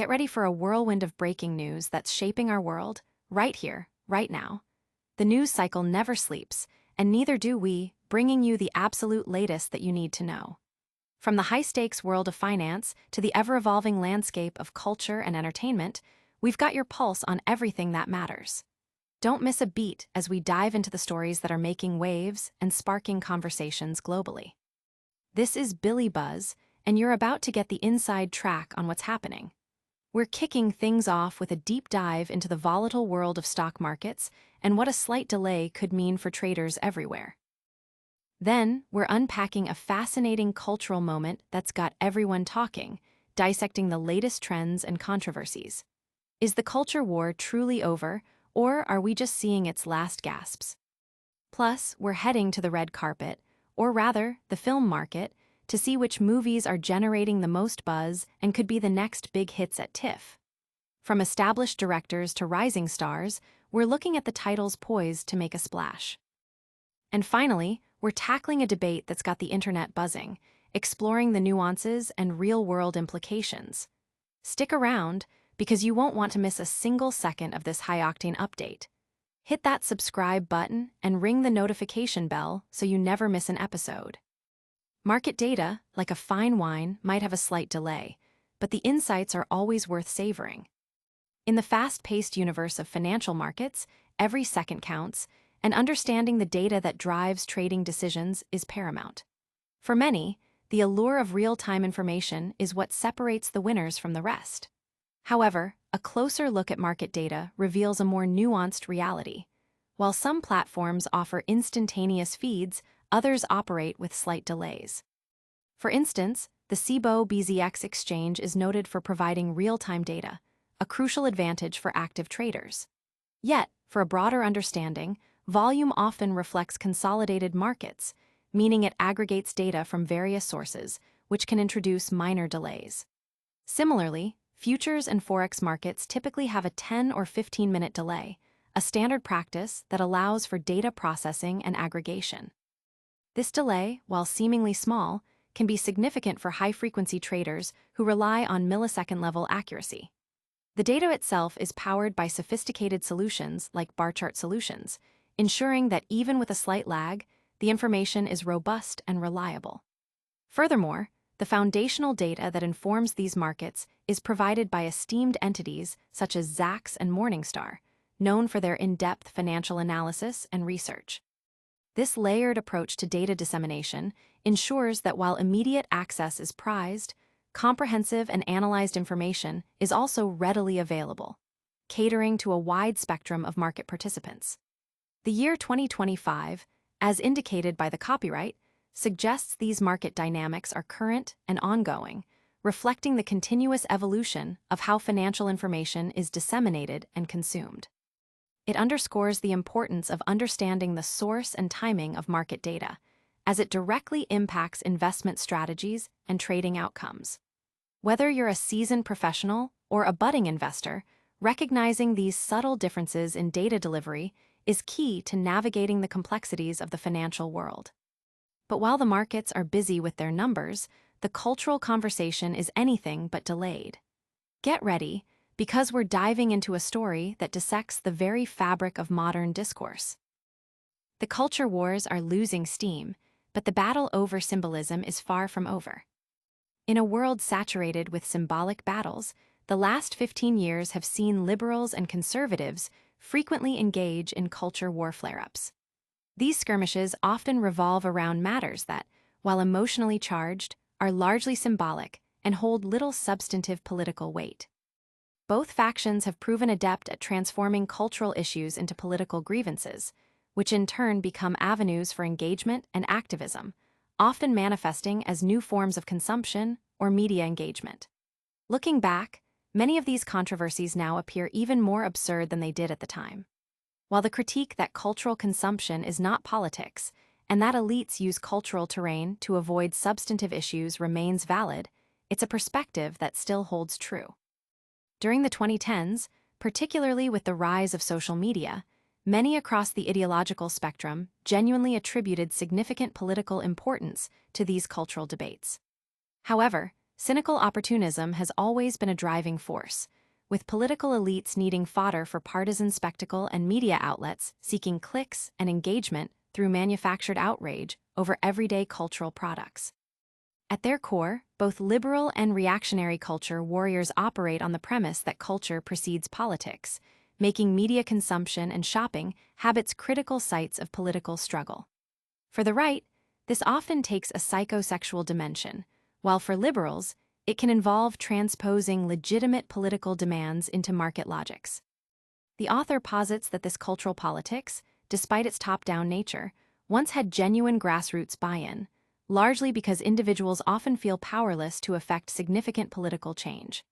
Get ready for a whirlwind of breaking news that's shaping our world, right here, right now. The news cycle never sleeps, and neither do we, bringing you the absolute latest that you need to know. From the high-stakes world of finance to the ever-evolving landscape of culture and entertainment, we've got your pulse on everything that matters. Don't miss a beat as we dive into the stories that are making waves and sparking conversations globally. This is Billie Buzz, and you're about to get the inside track on what's happening. We're kicking things off with a deep dive into the volatile world of stock markets and what a slight delay could mean for traders everywhere. Then, we're unpacking a fascinating cultural moment that's got everyone talking, dissecting the latest trends and controversies. Is the culture war truly over, or are we just seeing its last gasps? Plus, we're heading to the red carpet, or rather, the film market, to see which movies are generating the most buzz and could be the next big hits at TIFF. From established directors to rising stars, we're looking at the titles poised to make a splash. And finally, we're tackling a debate that's got the internet buzzing, exploring the nuances and real-world implications. Stick around, because you won't want to miss a single second of this high-octane update. Hit that subscribe button and ring the notification bell so you never miss an episode. Market data, like a fine wine, might have a slight delay, but the insights are always worth savoring. In the fast-paced universe of financial markets, every second counts, and understanding the data that drives trading decisions is paramount. For many, the allure of real-time information is what separates the winners from the rest. However, a closer look at market data reveals a more nuanced reality. While some platforms offer instantaneous feeds, others operate with slight delays. For instance, the Cboe BZX exchange is noted for providing real-time data, a crucial advantage for active traders. Yet, for a broader understanding, volume often reflects consolidated markets, meaning it aggregates data from various sources, which can introduce minor delays. Similarly, futures and forex markets typically have a 10 or 15-minute delay, a standard practice that allows for data processing and aggregation. This delay, while seemingly small, can be significant for high-frequency traders who rely on millisecond-level accuracy. The data itself is powered by sophisticated solutions like bar chart solutions, ensuring that even with a slight lag, the information is robust and reliable. Furthermore, the foundational data that informs these markets is provided by esteemed entities such as Zacks and Morningstar, known for their in-depth financial analysis and research. This layered approach to data dissemination ensures that while immediate access is prized, comprehensive and analyzed information is also readily available, catering to a wide spectrum of market participants. The year 2025, as indicated by the copyright, suggests these market dynamics are current and ongoing, reflecting the continuous evolution of how financial information is disseminated and consumed. It underscores the importance of understanding the source and timing of market data, as it directly impacts investment strategies and trading outcomes. Whether you're a seasoned professional or a budding investor, recognizing these subtle differences in data delivery is key to navigating the complexities of the financial world. But while the markets are busy with their numbers, the cultural conversation is anything but delayed. Get ready, because we're diving into a story that dissects the very fabric of modern discourse. The culture wars are losing steam, but the battle over symbolism is far from over. In a world saturated with symbolic battles, the last 15 years have seen liberals and conservatives frequently engage in culture war flare-ups. These skirmishes often revolve around matters that, while emotionally charged, are largely symbolic and hold little substantive political weight. Both factions have proven adept at transforming cultural issues into political grievances, which in turn become avenues for engagement and activism, often manifesting as new forms of consumption or media engagement. Looking back, many of these controversies now appear even more absurd than they did at the time. While the critique that cultural consumption is not politics, and that elites use cultural terrain to avoid substantive issues remains valid, it's a perspective that still holds true. During the 2010s, particularly with the rise of social media, many across the ideological spectrum genuinely attributed significant political importance to these cultural debates. However, cynical opportunism has always been a driving force, with political elites needing fodder for partisan spectacle and media outlets seeking clicks and engagement through manufactured outrage over everyday cultural products. At their core, both liberal and reactionary culture warriors operate on the premise that culture precedes politics, making media consumption and shopping habits critical sites of political struggle. For the right, this often takes a psychosexual dimension, while for liberals, it can involve transposing legitimate political demands into market logics. The author posits that this cultural politics, despite its top-down nature, once had genuine grassroots buy-in, largely because individuals often feel powerless to effect significant political change.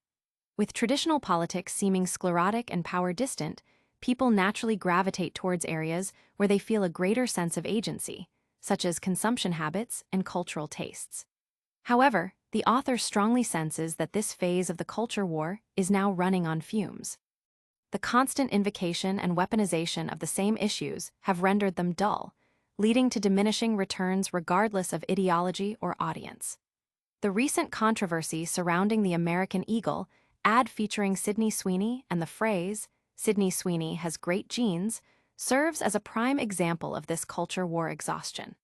With traditional politics seeming sclerotic and power-distant, people naturally gravitate towards areas where they feel a greater sense of agency, such as consumption habits and cultural tastes. However, the author strongly senses that this phase of the culture war is now running on fumes. The constant invocation and weaponization of the same issues have rendered them dull, leading to diminishing returns regardless of ideology or audience. The recent controversy surrounding the American Eagle ad featuring Sydney Sweeney and the phrase, "Sydney Sweeney has great genes," serves as a prime example of this culture war exhaustion.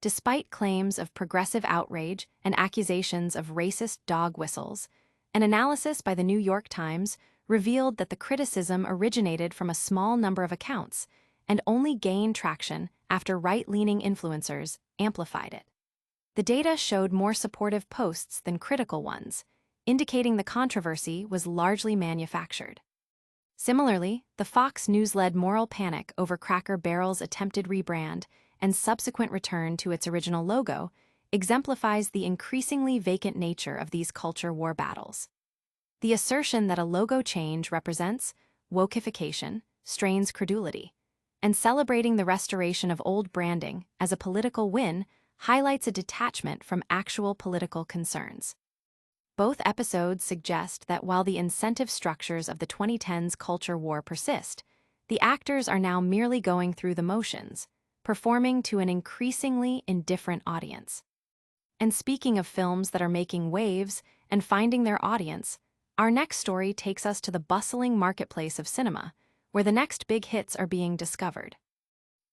Despite claims of progressive outrage and accusations of racist dog whistles, an analysis by the New York Times revealed that the criticism originated from a small number of accounts and only gained traction after right-leaning influencers amplified it. The data showed more supportive posts than critical ones, indicating the controversy was largely manufactured. Similarly, the Fox News-led moral panic over Cracker Barrel's attempted rebrand and subsequent return to its original logo exemplifies the increasingly vacant nature of these culture war battles. The assertion that a logo change represents wokeification strains credulity, and celebrating the restoration of old branding as a political win highlights a detachment from actual political concerns. Both episodes suggest that while the incentive structures of the 2010s culture war persist, the actors are now merely going through the motions, performing to an increasingly indifferent audience. And speaking of films that are making waves and finding their audience, our next story takes us to the bustling marketplace of cinema, where the next big hits are being discovered.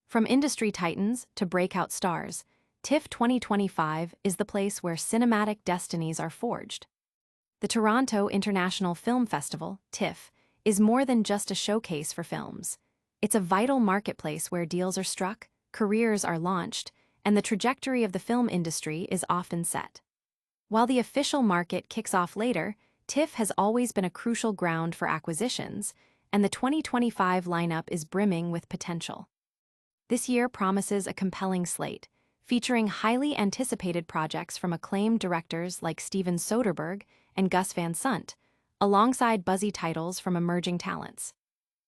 From industry titans to breakout stars, TIFF 2025 is the place where cinematic destinies are forged. The Toronto International Film Festival, TIFF, is more than just a showcase for films. It's a vital marketplace where deals are struck, careers are launched, and the trajectory of the film industry is often set. While the official market kicks off later, TIFF has always been a crucial ground for acquisitions, and the 2025 lineup is brimming with potential. This year promises a compelling slate, featuring highly anticipated projects from acclaimed directors like Steven Soderbergh and Gus Van Sant, alongside buzzy titles from emerging talents.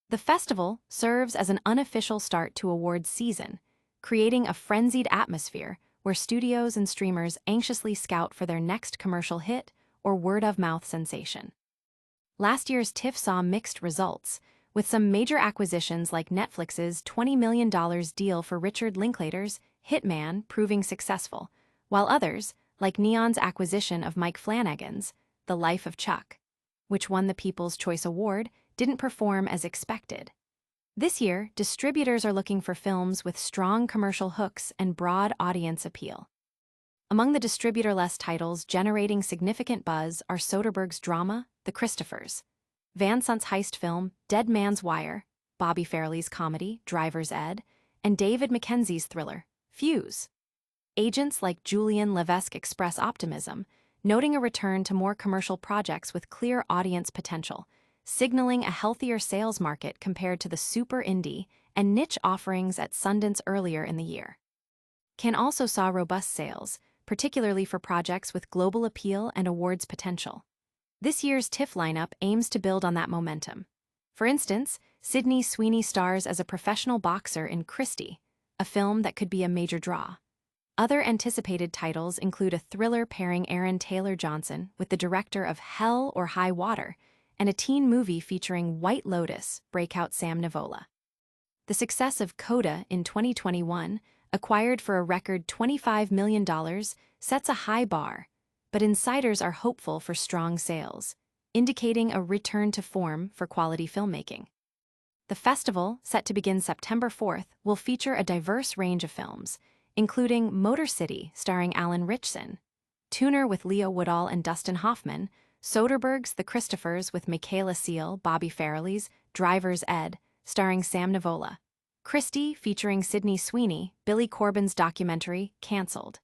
The festival serves as an unofficial start to awards season, creating a frenzied atmosphere where studios and streamers anxiously scout for their next commercial hit or word-of-mouth sensation. Last year's TIFF saw mixed results, with some major acquisitions like Netflix's $20 million deal for Richard Linklater's Hitman proving successful, while others, like Neon's acquisition of Mike Flanagan's The Life of Chuck, which won the People's Choice Award, didn't perform as expected. This year, distributors are looking for films with strong commercial hooks and broad audience appeal. Among the distributor-less titles generating significant buzz are Soderbergh's drama, The Christophers, Van Sant's heist film, Dead Man's Wire, Bobby Farrelly's comedy, Driver's Ed, and David Mackenzie's thriller, Fuse. Agents like Julian Levesque express optimism, noting a return to more commercial projects with clear audience potential, signaling a healthier sales market compared to the super indie and niche offerings at Sundance earlier in the year. Cannes also saw robust sales, particularly for projects with global appeal and awards potential. This year's TIFF lineup aims to build on that momentum. For instance, Sydney Sweeney stars as a professional boxer in Christie, a film that could be a major draw. Other anticipated titles include a thriller pairing Aaron Taylor Johnson with the director of Hell or High Water, and a teen movie featuring White Lotus breakout Sam Nivola. The success of Coda in 2021, acquired for a record $25 million, sets a high bar, but insiders are hopeful for strong sales, indicating a return to form for quality filmmaking. The festival, set to begin September 4th, will feature a diverse range of films, including Motor City starring Alan Ritchson, Tuner with Leo Woodall and Dustin Hoffman, Soderbergh's The Christophers with Michaela Seal, Bobby Farrelly's Driver's Ed, starring Sam Nivola, Christie featuring Sydney Sweeney, Billy Corbin's documentary, Cancelled,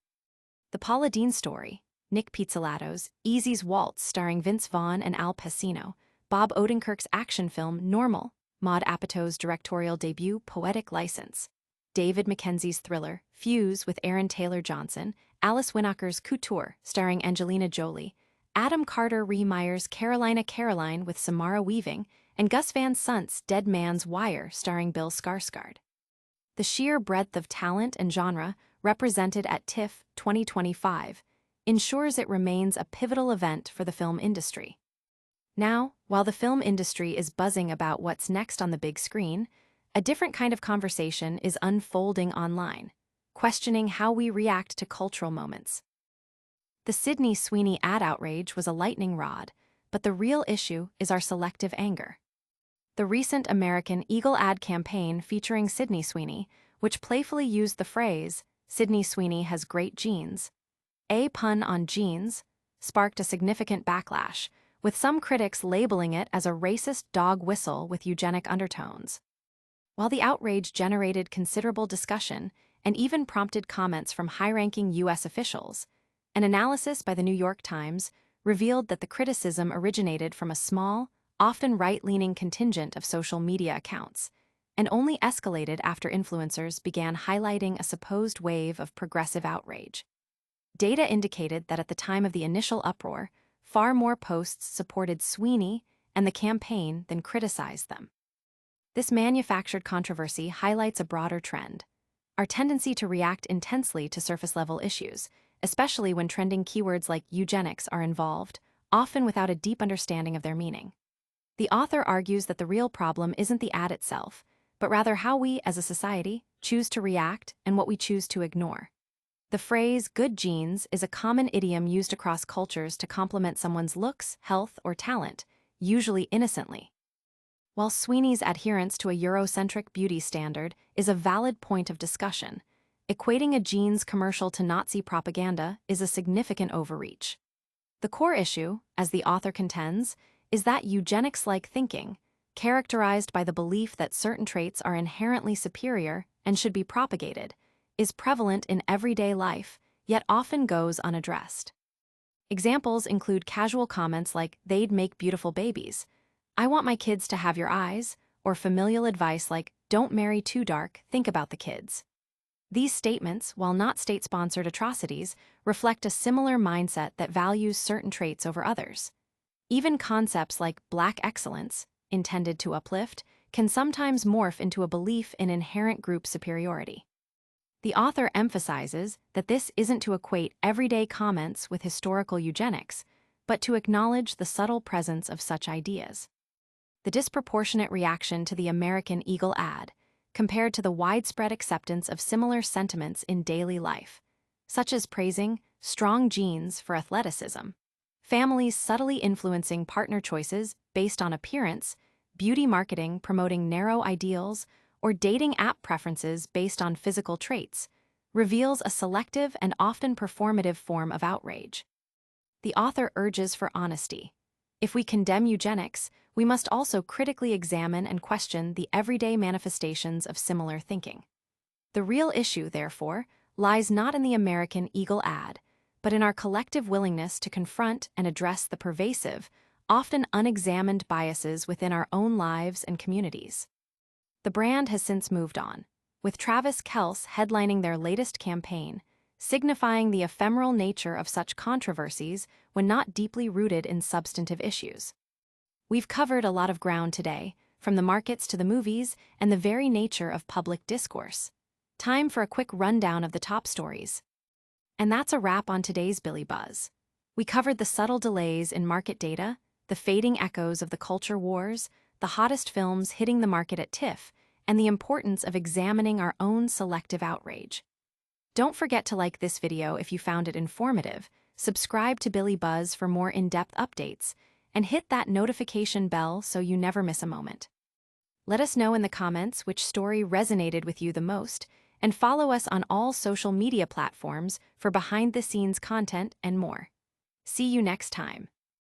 The Paula Deen Story, Nick Pizzolatto's Easy's Waltz starring Vince Vaughn and Al Pacino, Bob Odenkirk's action film, Normal, Maud Apatow's directorial debut, Poetic License, David Mackenzie's thriller, Fuse with Aaron Taylor-Johnson, Alice Winokur's Couture starring Angelina Jolie, Adam Carter Rehmeyer's Carolina Caroline with Samara Weaving, and Gus Van Sant's Dead Man's Wire starring Bill Skarsgård. The sheer breadth of talent and genre represented at TIFF 2025 ensures it remains a pivotal event for the film industry. Now, while the film industry is buzzing about what's next on the big screen, a different kind of conversation is unfolding online, questioning how we react to cultural moments. The Sydney Sweeney ad outrage was a lightning rod, but the real issue is our selective anger. The recent American Eagle ad campaign featuring Sydney Sweeney, which playfully used the phrase, "Sydney Sweeney has great genes," a pun on jeans, sparked a significant backlash, with some critics labeling it as a racist dog whistle with eugenic undertones. While the outrage generated considerable discussion and even prompted comments from high-ranking U.S. officials, an analysis by the New York Times revealed that the criticism originated from a small, often right-leaning contingent of social media accounts, and only escalated after influencers began highlighting a supposed wave of progressive outrage. Data indicated that at the time of the initial uproar, far more posts supported Sweeney and the campaign than criticized them. This manufactured controversy highlights a broader trend: our tendency to react intensely to surface-level issues, especially when trending keywords like eugenics are involved, often without a deep understanding of their meaning. The author argues that the real problem isn't the ad itself, but rather how we, as a society, choose to react and what we choose to ignore. The phrase "good genes" is a common idiom used across cultures to compliment someone's looks, health, or talent, usually innocently. While Sweeney's adherence to a Eurocentric beauty standard is a valid point of discussion, equating a jeans commercial to Nazi propaganda is a significant overreach. The core issue, as the author contends, is that eugenics-like thinking, characterized by the belief that certain traits are inherently superior and should be propagated, is prevalent in everyday life, yet often goes unaddressed. Examples include casual comments like, "They'd make beautiful babies," "I want my kids to have your eyes," or familial advice like, "Don't marry too dark, think about the kids." These statements, while not state-sponsored atrocities, reflect a similar mindset that values certain traits over others. Even concepts like Black excellence, intended to uplift, can sometimes morph into a belief in inherent group superiority. The author emphasizes that this isn't to equate everyday comments with historical eugenics, but to acknowledge the subtle presence of such ideas. The disproportionate reaction to the American Eagle ad, compared to the widespread acceptance of similar sentiments in daily life, such as praising strong genes for athleticism, families subtly influencing partner choices based on appearance, beauty marketing promoting narrow ideals, or dating app preferences based on physical traits, reveals a selective and often performative form of outrage. The author urges for honesty. If we condemn eugenics, we must also critically examine and question the everyday manifestations of similar thinking. The real issue, therefore, lies not in the American Eagle ad, but in our collective willingness to confront and address the pervasive, often unexamined biases within our own lives and communities. The brand has since moved on, with Travis Kelce headlining their latest campaign, signifying the ephemeral nature of such controversies when not deeply rooted in substantive issues. We've covered a lot of ground today, from the markets to the movies and the very nature of public discourse. Time for a quick rundown of the top stories. And that's a wrap on today's Billie Buzz. We covered the subtle delays in market data, the fading echoes of the culture wars, the hottest films hitting the market at TIFF, and the importance of examining our own selective outrage. Don't forget to like this video if you found it informative, subscribe to Billie Buzz for more in-depth updates, and hit that notification bell so you never miss a moment. Let us know in the comments which story resonated with you the most, and follow us on all social media platforms for behind-the-scenes content and more. See you next time.